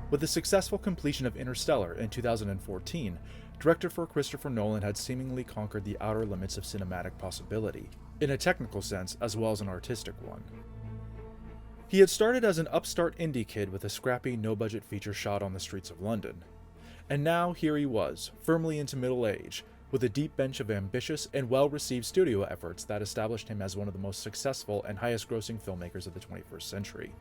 With the successful completion of Interstellar in 2014, director Christopher Nolan had seemingly conquered the outer limits of cinematic possibility, in a technical sense as well as an artistic one. He had started as an upstart indie kid with a scrappy, no-budget feature shot on the streets of London. And now here he was, firmly into middle age, with a deep bench of ambitious and well-received studio efforts that established him as one of the most successful and highest-grossing filmmakers of the 21st century.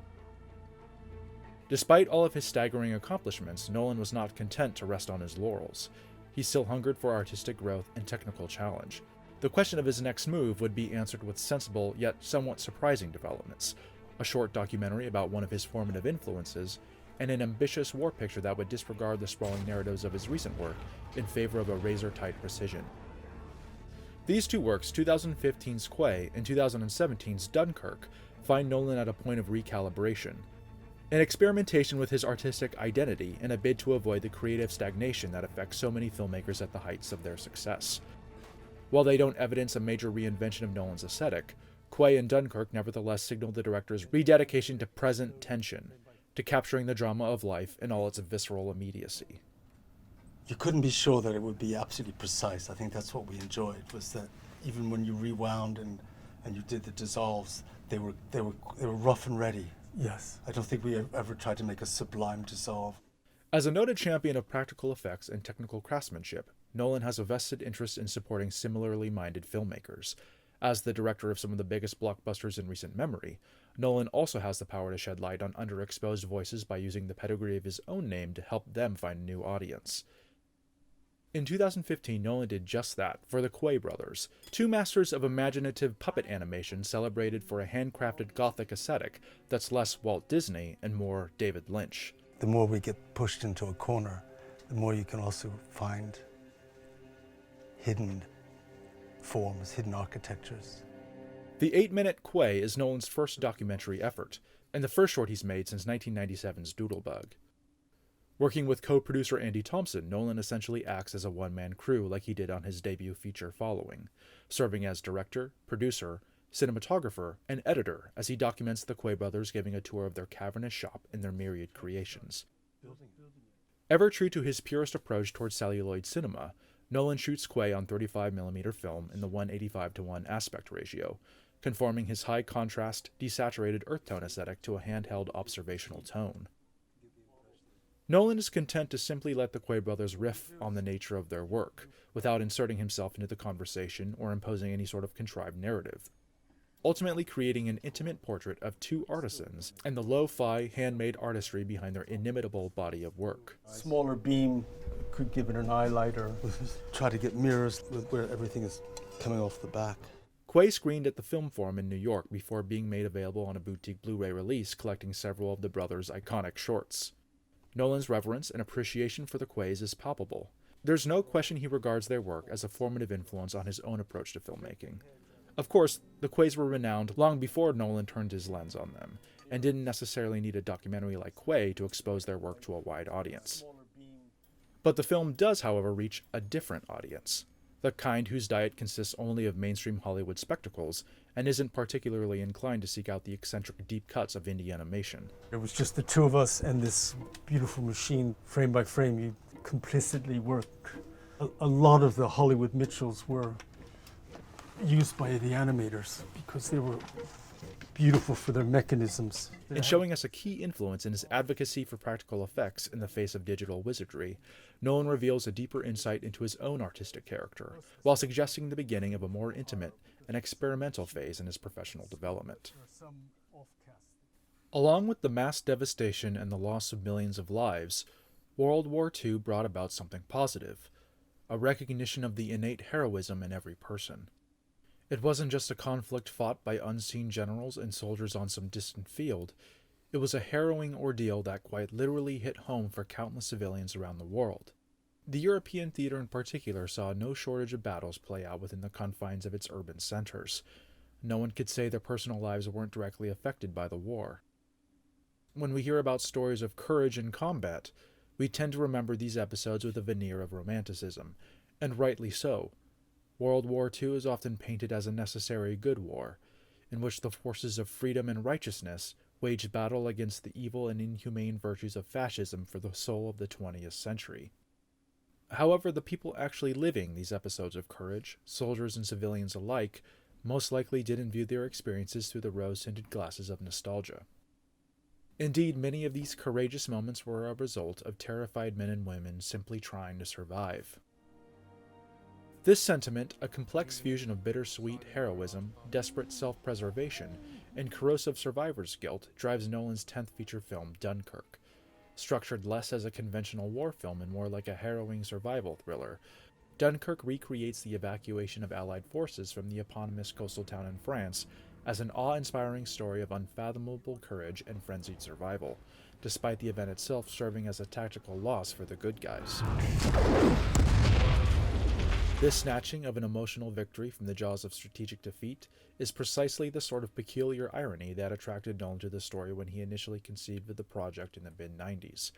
Despite all of his staggering accomplishments, Nolan was not content to rest on his laurels. He still hungered for artistic growth and technical challenge. The question of his next move would be answered with sensible yet somewhat surprising developments: a short documentary about one of his formative influences, and an ambitious war picture that would disregard the sprawling narratives of his recent work in favor of a razor-tight precision. These two works, 2015's QUAY and 2017's Dunkirk, find Nolan at a point of recalibration, an experimentation with his artistic identity in a bid to avoid the creative stagnation that affects so many filmmakers at the heights of their success. While they don't evidence a major reinvention of Nolan's aesthetic, QUAY and Dunkirk nevertheless signal the director's rededication to present tension, to capturing the drama of life in all its visceral immediacy. You couldn't be sure that it would be absolutely precise. I think that's what we enjoyed, was that even when you rewound and you did the dissolves, they were rough and ready. Yes. I don't think we ever tried to make a sublime dissolve. As a noted champion of practical effects and technical craftsmanship, Nolan has a vested interest in supporting similarly minded filmmakers. As the director of some of the biggest blockbusters in recent memory, Nolan also has the power to shed light on underexposed voices by using the pedigree of his own name to help them find a new audience. In 2015, Nolan did just that for the QUAY brothers, two masters of imaginative puppet animation celebrated for a handcrafted gothic aesthetic that's less Walt Disney and more David Lynch. The more we get pushed into a corner, the more you can also find hidden forms, hidden architectures. The 8-minute QUAY is Nolan's first documentary effort, and the first short he's made since 1997's Doodlebug. Working with co-producer Andy Thompson, Nolan essentially acts as a one-man crew like he did on his debut feature Following, serving as director, producer, cinematographer, and editor as he documents the QUAY brothers giving a tour of their cavernous shop and their myriad creations. Ever true to his purest approach towards celluloid cinema, Nolan shoots QUAY on 35mm film in the 1:85:1 aspect ratio, conforming his high-contrast, desaturated earth-tone aesthetic to a handheld observational tone. Nolan is content to simply let the QUAY brothers riff on the nature of their work, without inserting himself into the conversation or imposing any sort of contrived narrative, ultimately creating an intimate portrait of two artisans and the lo-fi, handmade artistry behind their inimitable body of work. Smaller beam could give it an highlighter. Try to get mirrors where everything is coming off the back. QUAY screened at the Film Forum in New York before being made available on a boutique Blu-ray release collecting several of the brothers' iconic shorts. Nolan's reverence and appreciation for the QUAYs is palpable. There's no question he regards their work as a formative influence on his own approach to filmmaking. Of course, the QUAYs were renowned long before Nolan turned his lens on them, and didn't necessarily need a documentary like QUAY to expose their work to a wide audience. But the film does, however, reach a different audience, the kind whose diet consists only of mainstream Hollywood spectacles and isn't particularly inclined to seek out the eccentric deep cuts of indie animation. It was just the two of us and this beautiful machine, frame by frame. You complicitly worked. A lot of the Hollywood Mitchells were used by the animators because they were beautiful for their mechanisms. In showing us a key influence in his advocacy for practical effects in the face of digital wizardry, Nolan reveals a deeper insight into his own artistic character, while suggesting the beginning of a more intimate and experimental phase in his professional development. Along with the mass devastation and the loss of millions of lives, World War II brought about something positive, a recognition of the innate heroism in every person. It wasn't just a conflict fought by unseen generals and soldiers on some distant field. It was a harrowing ordeal that quite literally hit home for countless civilians around the world. The European theater in particular saw no shortage of battles play out within the confines of its urban centers. No one could say their personal lives weren't directly affected by the war. When we hear about stories of courage in combat, we tend to remember these episodes with a veneer of romanticism, and rightly so. World War II is often painted as a necessary good war, in which the forces of freedom and righteousness waged battle against the evil and inhumane virtues of fascism for the soul of the 20th century. However, the people actually living these episodes of courage, soldiers and civilians alike, most likely didn't view their experiences through the rose-tinted glasses of nostalgia. Indeed, many of these courageous moments were a result of terrified men and women simply trying to survive. This sentiment, a complex fusion of bittersweet heroism, desperate self-preservation, and corrosive survivor's guilt, drives Nolan's 10th feature film, Dunkirk. Structured less as a conventional war film and more like a harrowing survival thriller, Dunkirk recreates the evacuation of Allied forces from the eponymous coastal town in France as an awe-inspiring story of unfathomable courage and frenzied survival, despite the event itself serving as a tactical loss for the good guys. This snatching of an emotional victory from the jaws of strategic defeat is precisely the sort of peculiar irony that attracted Nolan to the story when he initially conceived of the project in the mid-90s,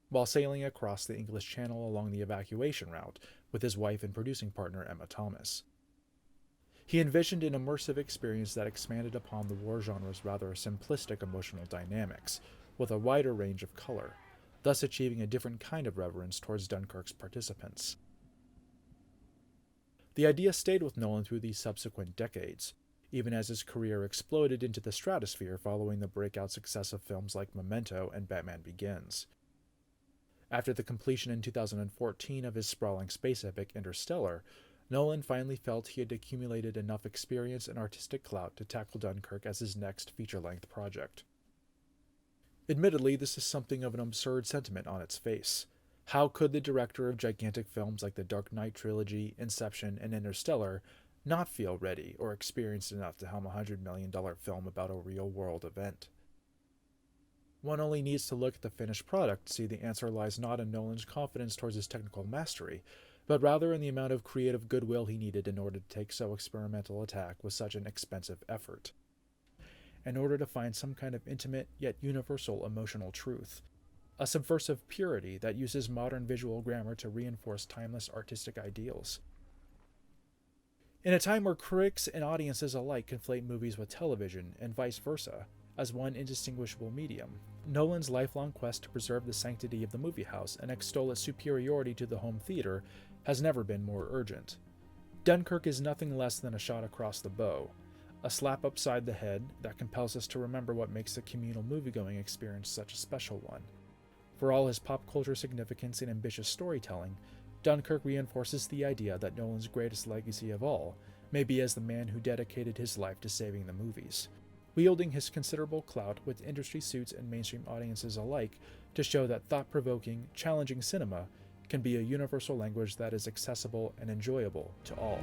while sailing across the English Channel along the evacuation route with his wife and producing partner Emma Thomas. He envisioned an immersive experience that expanded upon the war genre's rather simplistic emotional dynamics, with a wider range of color, thus achieving a different kind of reverence towards Dunkirk's participants. The idea stayed with Nolan through the subsequent decades, even as his career exploded into the stratosphere following the breakout success of films like Memento and Batman Begins. After the completion in 2014 of his sprawling space epic Interstellar, Nolan finally felt he had accumulated enough experience and artistic clout to tackle Dunkirk as his next feature-length project. Admittedly, this is something of an absurd sentiment on its face. How could the director of gigantic films like the Dark Knight trilogy, Inception, and Interstellar not feel ready or experienced enough to helm a $100 million film about a real-world event? One only needs to look at the finished product to see the answer lies not in Nolan's confidence towards his technical mastery, but rather in the amount of creative goodwill he needed in order to take so experimental a tack with such an expensive effort. In order to find some kind of intimate yet universal emotional truth, a subversive purity that uses modern visual grammar to reinforce timeless artistic ideals. In a time where critics and audiences alike conflate movies with television and vice versa, as one indistinguishable medium, Nolan's lifelong quest to preserve the sanctity of the movie house and extol its superiority to the home theater has never been more urgent. Dunkirk is nothing less than a shot across the bow, a slap upside the head that compels us to remember what makes the communal moviegoing experience such a special one. For all his pop culture significance and ambitious storytelling, Dunkirk reinforces the idea that Nolan's greatest legacy of all may be as the man who dedicated his life to saving the movies, wielding his considerable clout with industry suits and mainstream audiences alike to show that thought-provoking, challenging cinema can be a universal language that is accessible and enjoyable to all.